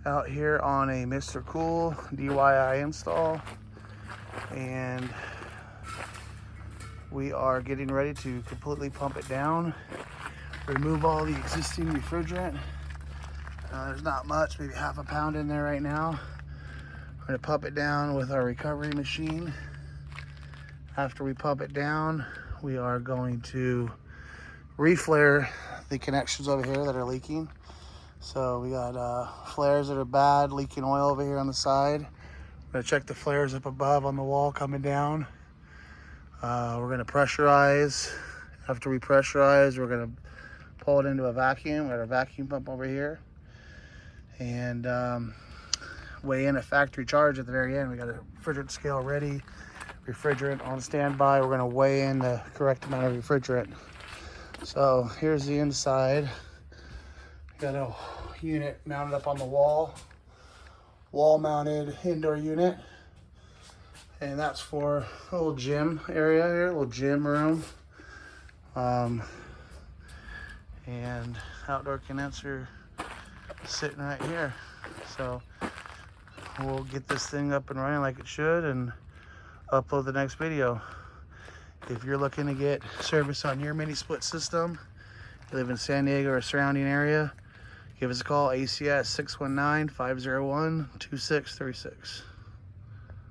Out here on a Mr. Cool DIY install, and we are getting ready to completely pump it down, remove all the existing refrigerant. There's not much, maybe half a pound in there right now. We're gonna pump it down with our recovery machine. After we pump it down, we are going to reflare the connections over here that are leaking. So we got flares that are bad, leaking oil over here on the side. We're gonna check the flares up above on the wall coming down. We're gonna pressurize. After we pressurize, we're gonna pull it into a vacuum. We got a vacuum pump over here. And weigh in a factory charge at the very end. We got a refrigerant scale ready, refrigerant on standby. We're gonna weigh in the correct amount of refrigerant. So here's the inside. Got a unit mounted up on the wall mounted indoor unit, and that's for a little gym area here, a little gym room, and outdoor condenser sitting right here. So we'll get this thing up and running like it should and upload the next video. If you're looking to get service on your mini split system, you live in San Diego or surrounding area, give us a call, ACS 619-501-2636.